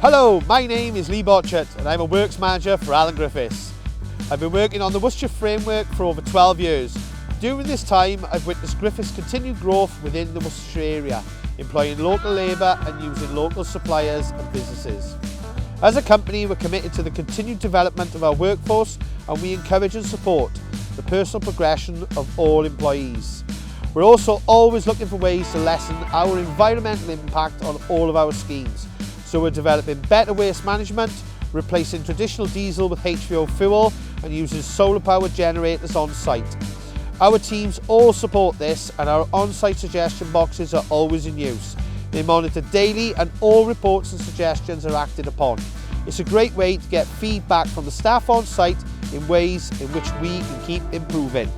Hello, my name is Botchett and I'm a Works Manager for Alan Griffiths. I've been working on the Worcestershire framework for over 12 years. During this time, I've witnessed Griffiths' continued growth within the Worcestershire area, employing local labour and using local suppliers and businesses. As a company, we're committed to the continued development of our workforce, and we encourage and support the personal progression of all employees. We're also always looking for ways to lessen our environmental impact on all of our schemes. So we're developing better waste management, replacing traditional diesel with HVO fuel and using solar powered generators on site. Our teams all support this, and our on-site suggestion boxes are always in use. They monitor daily and all reports and suggestions are acted upon. It's a great way to get feedback from the staff on site in ways in which we can keep improving.